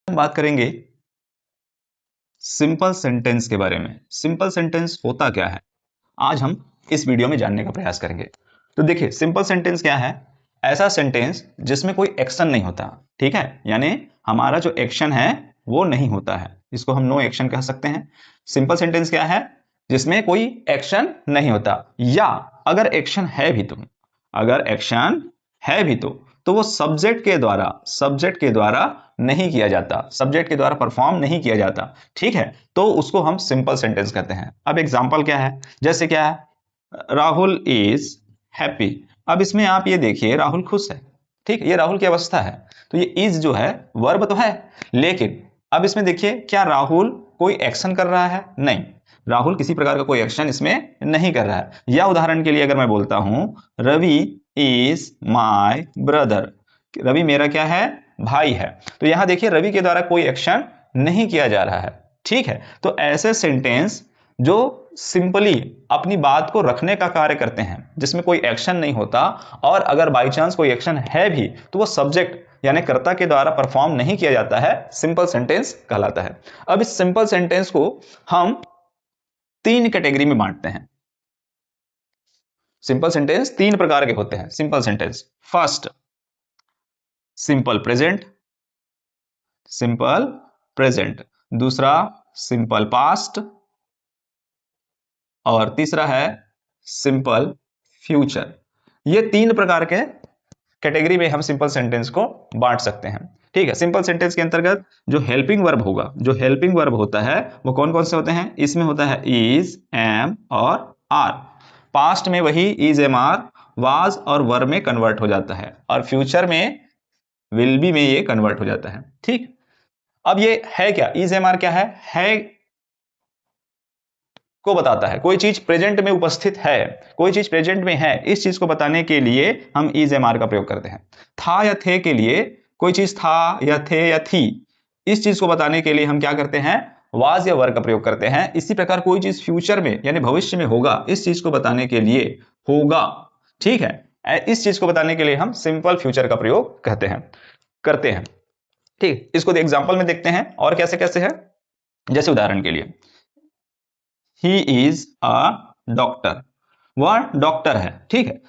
हम बात करेंगे सिंपल सेंटेंस के बारे में। सिंपल सेंटेंस होता क्या है, आज हम इस वीडियो में जानने का प्रयास करेंगे। तो देखिए, सिंपल सेंटेंस क्या है? ऐसा सेंटेंस जिसमें कोई एक्शन नहीं होता, ठीक है, यानी हमारा जो एक्शन है वो नहीं होता है, इसको हम नो एक्शन कह सकते हैं। सिंपल सेंटेंस क्या है? जिसमें कोई एक्शन नहीं होता, या अगर एक्शन है भी तो वो सब्जेक्ट के द्वारा नहीं किया जाता, सब्जेक्ट के द्वारा परफॉर्म नहीं किया जाता, ठीक है, तो उसको हम सिंपल सेंटेंस कहते हैं। अब एग्जांपल क्या है? जैसे क्या है, राहुल इज हैप्पी। अब इसमें आप ये देखिए, राहुल खुश है, ठीक, ये राहुल की अवस्था है, तो ये इज जो है वर्ब तो है, लेकिन अब इसमें देखिए, क्या राहुल कोई एक्शन कर रहा है? नहीं, राहुल किसी प्रकार का कोई एक्शन इसमें नहीं कर रहा है। या उदाहरण के लिए अगर मैं बोलता हूं, Ravi is my brother, Ravi मेरा क्या है? भाई है। तो यहां देखिए, रवि के द्वारा कोई एक्शन नहीं किया जा रहा है, ठीक है। तो ऐसे सेंटेंस जो सिंपली अपनी बात को रखने का कार्य करते हैं, जिसमें कोई एक्शन नहीं होता, और अगर बाई चांस कोई एक्शन है भी तो वो सब्जेक्ट यानी कर्ता के द्वारा परफॉर्म नहीं किया जाता है, सिंपल सेंटेंस कहलाता है। अब इस सिंपल सेंटेंस को हम 3 कैटेगरी में बांटते हैं। सिंपल सेंटेंस 3 प्रकार के होते हैं। Simple sentence, first simple present, दूसरा सिंपल पास्ट, और तीसरा है सिंपल फ्यूचर। ये 3 प्रकार के कैटेगरी में हम सिंपल सेंटेंस को बांट सकते हैं, ठीक है। सिंपल सेंटेंस के अंतर्गत जो हेल्पिंग वर्ब होता है वो कौन कौन से होते हैं? इसमें होता है इज, एम और आर। पास्ट में वही इज, एम, आर वाज और वर में कन्वर्ट हो जाता है, और फ्यूचर में विल बी में ये कन्वर्ट हो जाता है, ठीक। अब ये है क्या? इज, एम, आर क्या है को बताता है, कोई चीज प्रेजेंट में उपस्थित है, कोई चीज प्रेजेंट में है, इस चीज को बताने के लिए हम इज, एम, आर का प्रयोग करते हैं। था या थे के लिए, कोई चीज था या थे या थी, इस चीज को बताने के लिए हम क्या करते हैं? वाज या वर का प्रयोग करते हैं। इसी प्रकार कोई चीज फ्यूचर में यानी भविष्य में होगा, इस चीज को बताने के लिए होगा, ठीक है, इस चीज को बताने के लिए हम सिंपल फ्यूचर का प्रयोग करते हैं, ठीक। इसको एग्जांपल में देखते हैं और कैसे कैसे है। जैसे उदाहरण के लिए, ही इज अ डॉक्टर, वह डॉक्टर है, ठीक है,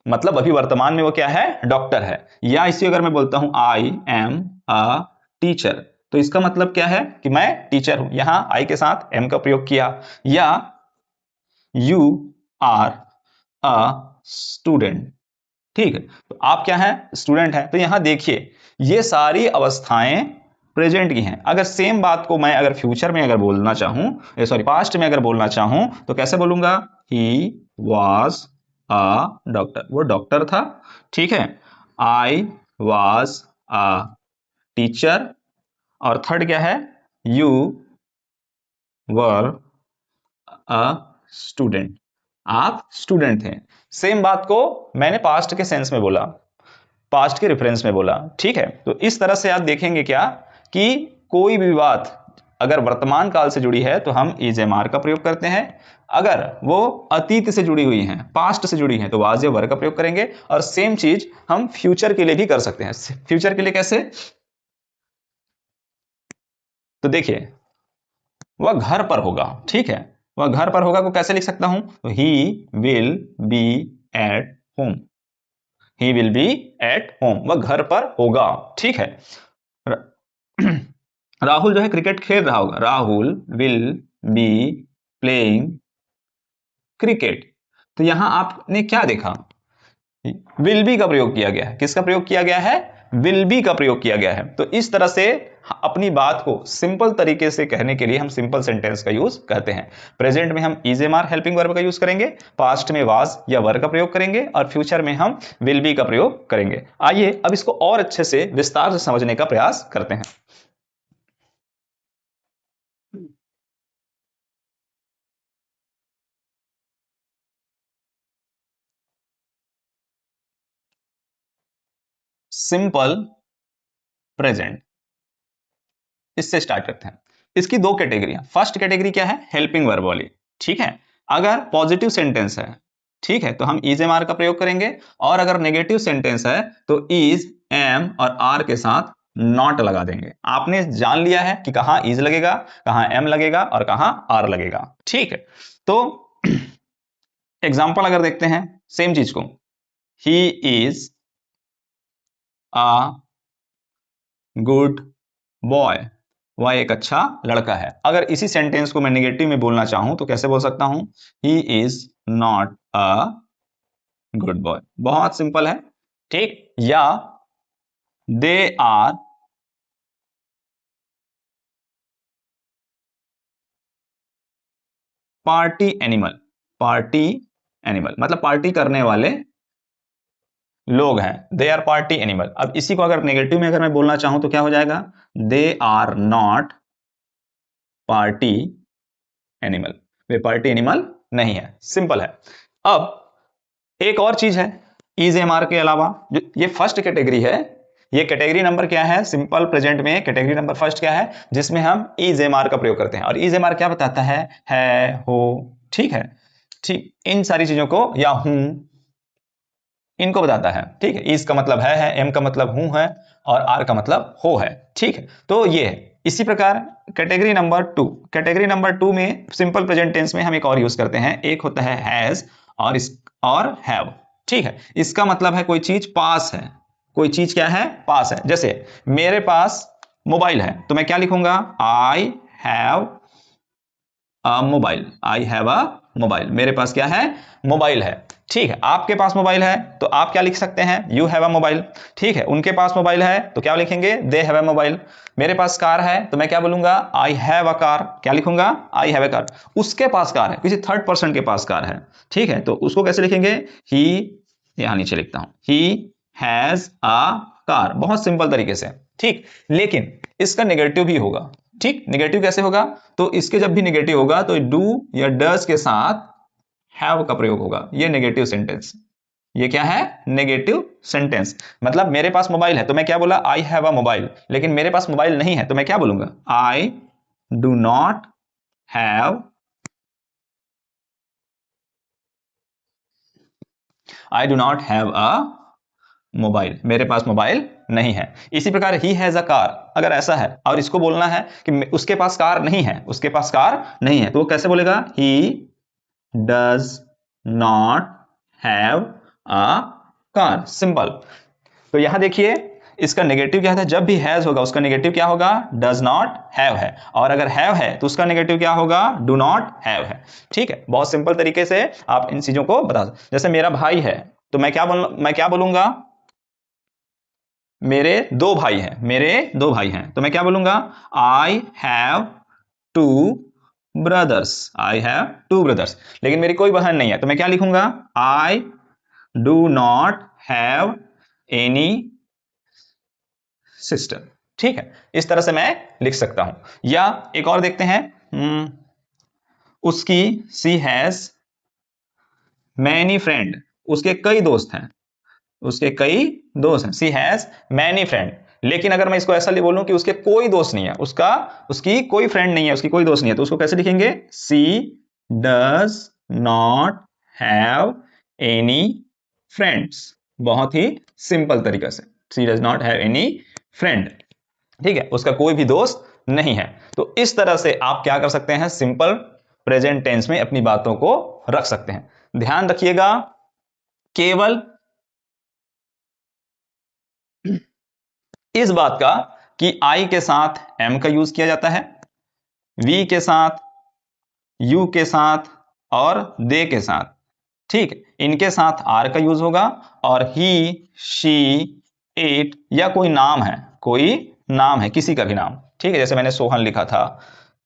मतलब अभी वर्तमान में वो क्या है? डॉक्टर है। या इसी अगर मैं बोलता हूं आई एम अ टीचर, तो इसका मतलब क्या है कि मैं टीचर हूं, यहां आई के साथ एम का प्रयोग किया। या यू आर अ स्टूडेंट, ठीक है, तो आप क्या है? स्टूडेंट है। तो यहां देखिए, ये सारी अवस्थाएं प्रेजेंट की हैं। अगर सेम बात को मैं अगर फ्यूचर में अगर बोलना चाहूं, सॉरी पास्ट में अगर बोलना चाहूं, तो कैसे बोलूंगा? ही वॉज अ डॉक्टर, वो डॉक्टर था, ठीक है। आई वॉज अ टीचर, और थर्ड क्या है? यू वर अ स्टूडेंट, आप स्टूडेंट थे। सेम बात को मैंने पास्ट के सेंस में बोला, पास्ट के रेफरेंस में बोला, ठीक है। तो इस तरह से आप देखेंगे क्या कि कोई भी बात अगर वर्तमान काल से जुड़ी है तो हम इज, एम, आर का प्रयोग करते हैं। अगर वो अतीत से जुड़ी हुई हैं, पास्ट से जुड़ी हैं, तो वाज या वर का प्रयोग करेंगे। और सेम चीज हम फ्यूचर के लिए भी कर सकते हैं। फ्यूचर के लिए कैसे? तो देखिए, वह घर पर होगा, ठीक है, वह घर पर होगा को कैसे लिख सकता हूं? तो he will be at home, he will be at home, वह घर पर होगा, ठीक है। राहुल जो है क्रिकेट खेल रहा होगा, Rahul will be playing cricket. तो यहां आपने क्या देखा? विल बी का प्रयोग किया गया है। किसका प्रयोग किया गया है? विल बी का प्रयोग किया गया है। तो इस तरह से अपनी बात को सिंपल तरीके से कहने के लिए हम सिंपल सेंटेंस का यूज करते हैं। प्रेजेंट में हम is, am, are helping verb का यूज करेंगे, पास्ट में वाज या वर का प्रयोग करेंगे, और फ्यूचर में हम विल बी का प्रयोग करेंगे। आइए अब इसको और अच्छे से विस्तार से समझने का प्रयास करते हैं। सिंपल प्रेजेंट, इससे स्टार्ट करते हैं। इसकी 2 कैटेगरियां। फर्स्ट कैटेगरी क्या है? हेल्पिंग वर्ब वाली, ठीक है। अगर पॉजिटिव सेंटेंस है, ठीक है, तो हम इज, एम, आर का प्रयोग करेंगे, और अगर नेगेटिव सेंटेंस है तो इज, एम और आर के साथ नॉट लगा देंगे। आपने जान लिया है कि कहां इज लगेगा, कहां एम लगेगा और कहां आर लगेगा। ठीक है, तो एग्जाम्पल अगर देखते हैं सेम चीज को, he is a good boy, वह एक अच्छा लड़का है। अगर इसी सेंटेंस को मैं नेगेटिव में बोलना चाहूं तो कैसे बोल सकता हूं, he is not a good boy. बहुत सिंपल है, ठीक। या they are party animal, party animal मतलब पार्टी करने वाले लोग हैं, दे आर पार्टी एनिमल। अब इसी को अगर नेगेटिव में अगर मैं बोलना चाहूं तो क्या हो जाएगा, they are not party animal, वे पार्टी एनिमल नहीं है। सिंपल है। अब एक और चीज है इज एम आर के अलावा, जो ये फर्स्ट कैटेगरी है, ये कैटेगरी नंबर क्या है, सिंपल प्रेजेंट में कैटेगरी नंबर फर्स्ट क्या है, जिसमें हम इज एम आर का प्रयोग करते हैं। और इज एम आर क्या बताता है, हो, ठीक है, ठीक, इन सारी चीजों को, या हूं, इनको बताता है। ठीक है, इस का मतलब है, एम का मतलब हूं है, और आर का मतलब हो है। ठीक है, तो ये है। इसी प्रकार category number two, category number two में सिंपल प्रेजेंट टेंस में हम एक और यूज करते हैं, एक होता है हैज और और हैव। ठीक है, इसका मतलब है कोई चीज पास है, कोई चीज क्या है, पास है। जैसे मेरे पास मोबाइल है तो मैं क्या लिखूंगा, I have a mobile, I have a mobile, मेरे पास क्या है, मोबाइल है। ठीक है, आपके पास मोबाइल है तो आप क्या लिख सकते हैं, यू हैव अ मोबाइल। ठीक है, उनके पास मोबाइल है तो क्या लिखेंगे, दे हैव अ मोबाइल। मेरे पास कार है तो मैं क्या बोलूंगा, आई हैव अ कार, क्या लिखूंगा, आई हैव अ कार। उसके पास कार है, किसी थर्ड पर्सन के पास कार है। ठीक है, तो उसको कैसे लिखेंगे, ही, यहां नीचे लिखता हूं, ही हैज अ कार, बहुत सिंपल तरीके से। ठीक, लेकिन इसका नेगेटिव भी होगा। ठीक, नेगेटिव कैसे होगा, तो इसके जब भी नेगेटिव होगा तो डू या डज के साथ हैव का प्रयोग होगा। ये नेगेटिव सेंटेंस, ये क्या है, नेगेटिव सेंटेंस। मतलब मेरे पास मोबाइल है तो मैं क्या बोला, आई हैव अ मोबाइल, लेकिन मेरे पास मोबाइल नहीं है तो मैं क्या बोलूंगा, I do not have, I do not have a mobile, मेरे पास मोबाइल नहीं है। इसी प्रकार ही हैज अ कार, अगर ऐसा है और इसको बोलना है कि उसके पास कार नहीं है, उसके पास कार नहीं है, तो वो कैसे बोलेगा, he does not have a car. Simple. तो यहां देखिए इसका नेगेटिव क्या था, जब भी हैज होगा उसका नेगेटिव क्या होगा, डज नॉट हैव है, और अगर हैव है तो उसका नेगेटिव क्या होगा, डू नॉट हैव है। ठीक है, बहुत सिंपल तरीके से आप इन चीजों को बता सकते। जैसे मेरा भाई है तो मैं क्या बोलूंगा, मेरे दो भाई हैं, मेरे दो भाई हैं तो मैं क्या बोलूंगा, I have two brothers, I have two brothers. लेकिन मेरी कोई बहन नहीं है तो मैं क्या लिखूंगा, I do not have any sister. ठीक है, इस तरह से मैं लिख सकता हूं। या एक और देखते हैं, उसकी, सी हैज मैनी फ्रेंड, उसके कई दोस्त हैं, उसके कई दोस्त हैं, सी हैज मैनी फ्रेंड। लेकिन अगर मैं इसको ऐसा बोलूं कि उसके कोई दोस्त नहीं है, उसकी कोई फ्रेंड नहीं है, उसकी कोई दोस्त नहीं है, तो उसको कैसे लिखेंगे, she does not have any friends. बहुत ही सिंपल तरीका से, she does not have any friend. ठीक है, उसका कोई भी दोस्त नहीं है। तो इस तरह से आप क्या कर सकते हैं, सिंपल प्रेजेंट टेंस में अपनी बातों को रख सकते हैं। ध्यान रखिएगा, केवल इस बात का कि आई के साथ एम का यूज किया जाता है, वी के साथ, यू के साथ और दे के साथ। ठीक, इनके साथ आर का यूज होगा, और ही, शी, इट, या कोई नाम है, कोई नाम है, किसी का भी नाम। ठीक है, जैसे मैंने सोहन लिखा था,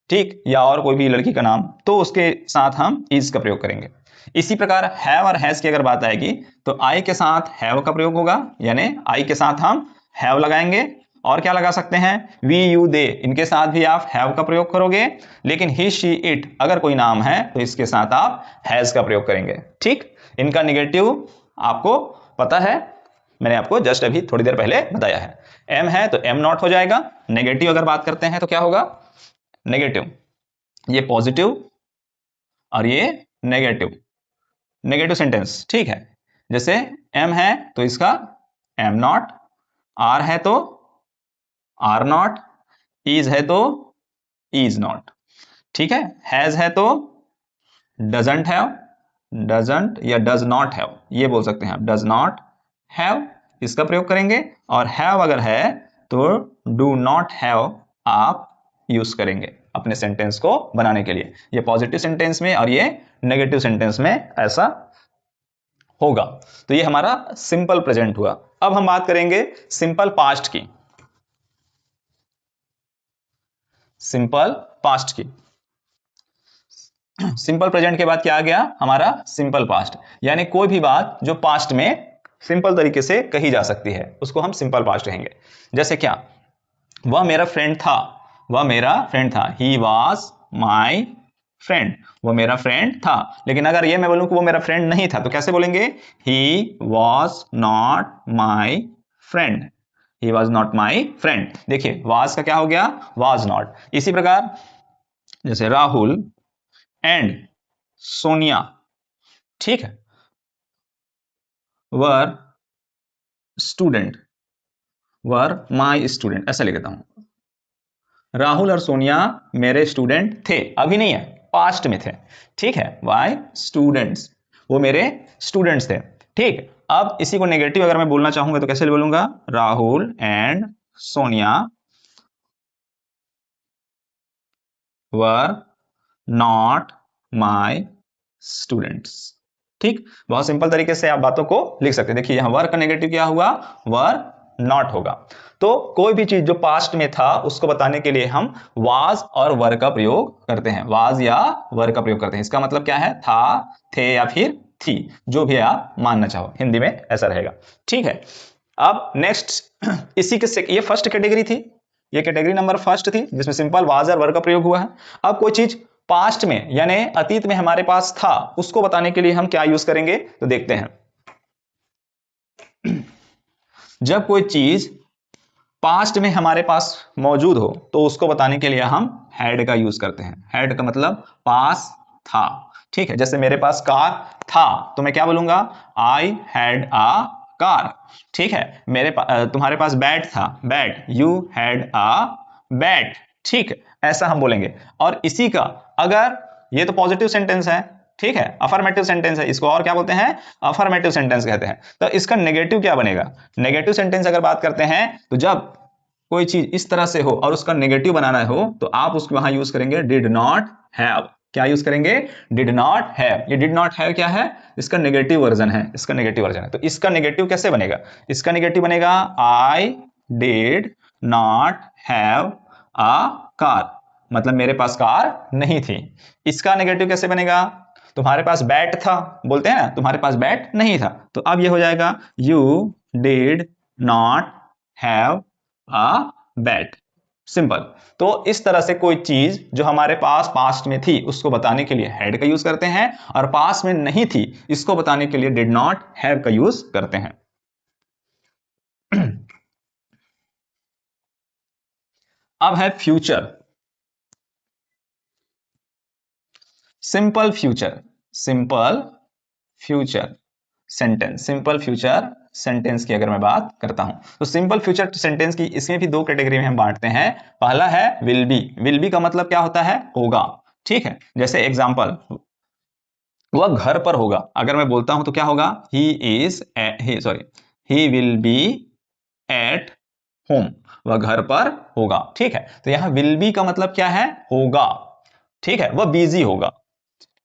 ठीक, या और कोई भी लड़की का नाम, तो उसके साथ हम इज का प्रयोग करेंगे। इसी प्रकार हैव और हैज की अगर बात आएगी तो आई के साथ हैव का प्रयोग होगा, यानी आई के साथ हम हैव लगाएंगे। और क्या लगा सकते हैं, वी, यू, दे, इनके साथ भी आप हैव का प्रयोग करोगे। लेकिन ही, शी, इट अगर कोई नाम है तो इसके साथ आप हैज का प्रयोग करेंगे। ठीक, इनका निगेटिव आपको पता है, मैंने आपको जस्ट अभी थोड़ी देर पहले बताया है। एम है तो एम नॉट हो जाएगा। नेगेटिव अगर बात करते हैं तो क्या होगा, नेगेटिव, ये पॉजिटिव और ये नेगेटिव, नेगेटिव सेंटेंस। ठीक है, जैसे एम है तो इसका एम नॉट, आर है तो आर नॉट, इज है तो इज नॉट, ठीक है। हैज है तो डजंट हैव, डजंट या डज नॉट हैव, ये बोल सकते हैं आप, डज नॉट हैव, इसका प्रयोग करेंगे। और हैव अगर है तो डू नॉट हैव आप यूज करेंगे अपने सेंटेंस को बनाने के लिए। ये पॉजिटिव सेंटेंस में और ये नेगेटिव सेंटेंस में ऐसा होगा। तो ये हमारा सिंपल प्रेजेंट हुआ। अब हम बात करेंगे सिंपल पास्ट की। सिंपल पास्ट की, सिंपल प्रेजेंट के बाद क्या आ गया हमारा सिंपल पास्ट, यानी कोई भी बात जो पास्ट में सिंपल तरीके से कही जा सकती है उसको हम सिंपल पास्ट कहेंगे। जैसे क्या, वह मेरा फ्रेंड था, वह मेरा फ्रेंड था, ही वॉज माई फ्रेंड, वो मेरा फ्रेंड था। लेकिन अगर ये मैं बोलूं कि वो मेरा फ्रेंड नहीं था तो कैसे बोलेंगे, he was not my friend, he was not my friend. देखिए वाज का क्या हो गया, वाज नॉट। इसी प्रकार जैसे राहुल एंड सोनिया, ठीक है, वर स्टूडेंट, वर माई स्टूडेंट, ऐसा लिखता हूं। राहुल और सोनिया मेरे स्टूडेंट थे, अभी नहीं है, पास्ट में थे, ठीक है, वाई स्टूडेंट्स, वो मेरे स्टूडेंट्स थे, ठीक। अब इसी को नेगेटिव अगर मैं बोलना चाहूंगा तो कैसे बोलूंगा, Rahul and Sonia were not my students, ठीक। बहुत सिंपल तरीके से आप बातों को लिख सकते हैं। देखिए यहां वर का नेगेटिव क्या हुआ, वर नॉट होगा। तो कोई भी चीज जो पास्ट में था उसको बताने के लिए हम वाज और वर का प्रयोग करते हैं, वाज या वर का प्रयोग करते हैं। इसका मतलब क्या है, था, थे या फिर थी, जो भी आप मानना चाहो, हिंदी में ऐसा रहेगा, ठीक है। अब नेक्स्ट इसी के ये फर्स्ट कैटेगरी थी, ये कैटेगरी नंबर फर्स्ट थी जिसमें सिंपल वाज और वर का प्रयोग हुआ है। अब कोई चीज पास्ट में यानी अतीत में हमारे पास था उसको बताने के लिए हम क्या यूज करेंगे, तो देखते हैं। जब कोई चीज पास्ट में हमारे पास मौजूद हो तो उसको बताने के लिए हम हैड का यूज करते हैं। हैड का मतलब पास था, ठीक है। जैसे मेरे पास कार था तो मैं क्या बोलूंगा, आई हैड अ कार, ठीक है। तुम्हारे पास बैट था, bat, you had a bat, ठीक है, ऐसा हम बोलेंगे। और इसी का अगर ये तो पॉजिटिव सेंटेंस है, ठीक है, अफर्मेटिव सेंटेंस है, इसको और क्या बोलते हैं, अफर्मेटिव सेंटेंस कहते हैं। तो इसका नेगेटिव क्या बनेगा, नेगेटिव सेंटेंस अगर बात करते हैं तो जब कोई चीज इस तरह से हो और उसका नेगेटिव बनाना हो तो आप उसको वहां यूज करेंगे डिड नॉट हैव। क्या यूज करेंगे, डिड नॉट हैव। ये डिड नॉट हैव क्या है, इसका नेगेटिव वर्जन है, इसका नेगेटिव वर्जन है। तो इसका नेगेटिव कैसे बनेगा, इसका नेगेटिव बनेगा I did not have a car, मतलब मेरे पास कार नहीं थी। इसका नेगेटिव कैसे बनेगा, तुम्हारे पास बैट था, बोलते हैं ना, तुम्हारे पास बैट नहीं था, तो अब ये हो जाएगा you did not have a bat, simple. तो इस तरह से कोई चीज जो हमारे पास पास्ट में थी उसको बताने के लिए हैड का यूज करते हैं, और पास्ट में नहीं थी इसको बताने के लिए डिड नॉट हैव का यूज करते हैं। अब है future, simple future, simple future sentence, simple future sentence की अगर मैं बात करता हूं तो सिंपल फ्यूचर सेंटेंस की इसमें भी दो कैटेगरी में हम बांटते हैं। पहला है विल बी, विल बी का मतलब क्या होता है, होगा, ठीक है। जैसे एग्जांपल, वह घर पर होगा, अगर मैं बोलता हूं तो क्या होगा, he will be at home, वह घर पर होगा, ठीक है। तो यहां विल बी का मतलब क्या है, होगा, ठीक है। वह बिजी होगा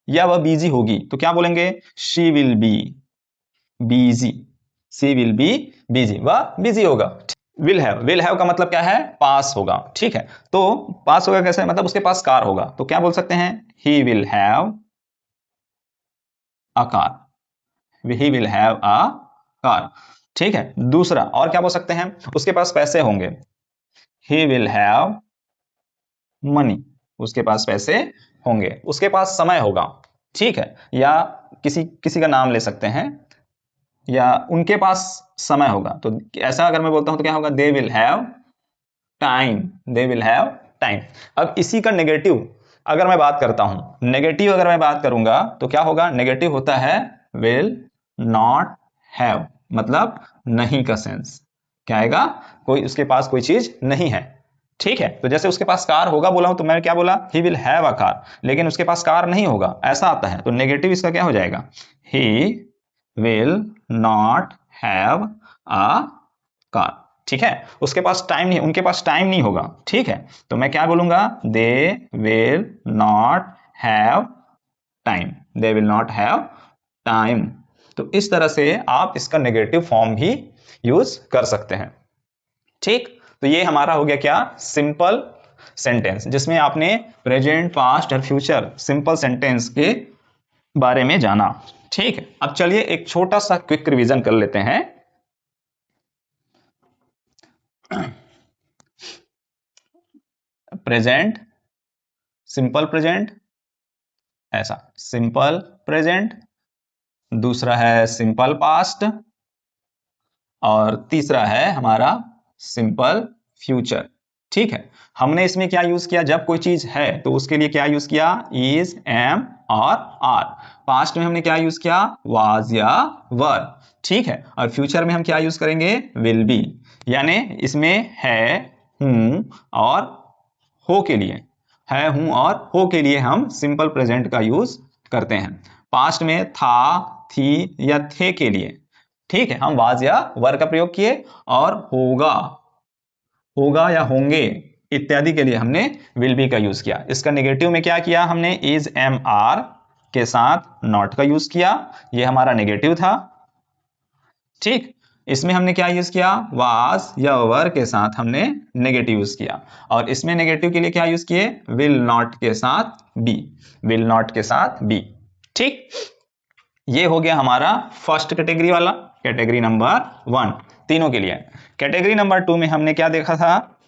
या वह बिजी होगी तो क्या बोलेंगे, she will be busy, she will be busy, वह बिजी होगा। विल हैव, विल हैव का मतलब क्या है, पास होगा, ठीक है। तो पास होगा कैसे, मतलब उसके पास कार होगा, तो क्या बोल सकते हैं, he will have a car, he will have a car, ठीक है। दूसरा और क्या बोल सकते हैं, उसके पास पैसे होंगे, ही विल हैव मनी, उसके पास पैसे होंगे। उसके पास समय होगा, ठीक है, या किसी किसी का नाम ले सकते हैं, या उनके पास समय होगा। तो ऐसा अगर मैं बोलता हूं तो क्या होगा, they will have time, they will have time. अब इसी का नेगेटिव अगर मैं बात करता हूं, नेगेटिव अगर मैं बात करूंगा तो क्या होगा, नेगेटिव होता है विल नॉट हैव, मतलब नहीं का सेंस, क्या आएगा, कोई उसके पास कोई चीज नहीं है। ठीक है, तो जैसे उसके पास कार होगा बोला हूं, तो मैंने क्या बोला, he will have a car, लेकिन उसके पास कार नहीं होगा, ऐसा आता है, तो नेगेटिव इसका क्या हो जाएगा, he will not have a car. ठीक है, उसके पास टाइम नहीं, उनके पास टाइम नहीं होगा। ठीक है, तो मैं क्या बोलूंगा, they will not have time, they will not have time. तो इस तरह से आप इसका नेगेटिव फॉर्म भी यूज कर सकते हैं। ठीक, तो ये हमारा हो गया क्या, सिंपल सेंटेंस, जिसमें आपने प्रेजेंट, पास्ट और फ्यूचर सिंपल सेंटेंस के बारे में जाना। ठीक है, अब चलिए एक छोटा सा क्विक रिवीजन कर लेते हैं। प्रेजेंट, सिंपल प्रेजेंट, ऐसा सिंपल प्रेजेंट, दूसरा है सिंपल पास्ट, और तीसरा है हमारा सिंपल फ्यूचर। ठीक है, हमने इसमें क्या यूज किया, जब कोई चीज है तो उसके लिए क्या यूज किया, इज, एम और आर। पास्ट में हमने क्या यूज किया, वाज या वर। ठीक है, और फ्यूचर में हम क्या यूज करेंगे, विल बी। यानी इसमें है, हूं और हो के लिए, है, हूं और हो के लिए हम सिंपल प्रेजेंट का यूज करते हैं। पास्ट में था, थी या थे के लिए, ठीक है, हम वाज या वर का प्रयोग किए, और होगा, होगा या होंगे इत्यादि के लिए हमने विल बी का यूज किया। इसका नेगेटिव में क्या किया हमने, इज, एम, आर के साथ नॉट का यूज किया, ये हमारा नेगेटिव था। ठीक, इसमें हमने क्या यूज किया, वाज या वर के साथ हमने नेगेटिव यूज किया, और इसमें नेगेटिव के लिए क्या यूज किए, विल नॉट के साथ बी, विल नॉट के साथ बी। ठीक, ये हो गया हमारा फर्स्ट कैटेगरी वाला, कैटेगरी नंबर 1 तीनों के लिए। कैटेगरी नंबर 2 में हमने क्या देखा था,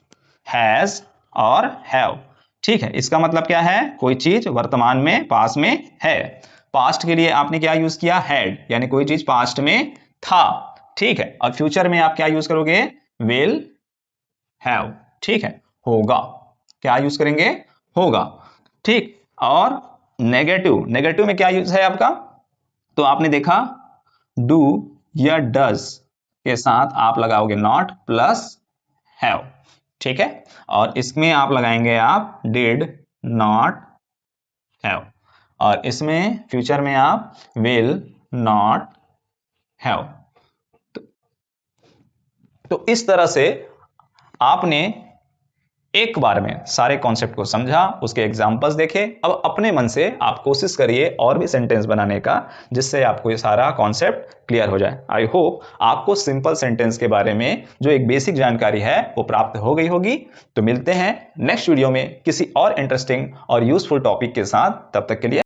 हैज और हैव। ठीक है, इसका मतलब क्या है, कोई चीज वर्तमान में, पास में है। पास्ट के लिए आपने क्या यूज किया, हैड, यानी कोई चीज पास्ट में था। ठीक है, और फ्यूचर में आप क्या यूज करोगे, विल हैव। ठीक है, होगा, क्या यूज करेंगे, होगा। ठीक, और नेगेटिव, नेगेटिव में क्या यूज है आपका, तो आपने देखा डू या डज के साथ आप लगाओगे नॉट प्लस हैव। ठीक है, और इसमें आप लगाएंगे आप डिड नॉट हैव, और इसमें फ्यूचर में आप विल नॉट हैव। तो इस तरह से आपने एक बार में सारे कॉन्सेप्ट को समझा, उसके एग्जांपल्स देखे। अब अपने मन से आप कोशिश करिए और भी सेंटेंस बनाने का, जिससे आपको ये सारा कॉन्सेप्ट क्लियर हो जाए। आई होप आपको सिंपल सेंटेंस के बारे में जो एक बेसिक जानकारी है वो प्राप्त हो गई होगी। तो मिलते हैं नेक्स्ट वीडियो में किसी और इंटरेस्टिंग और यूजफुल टॉपिक के साथ, तब तक के लिए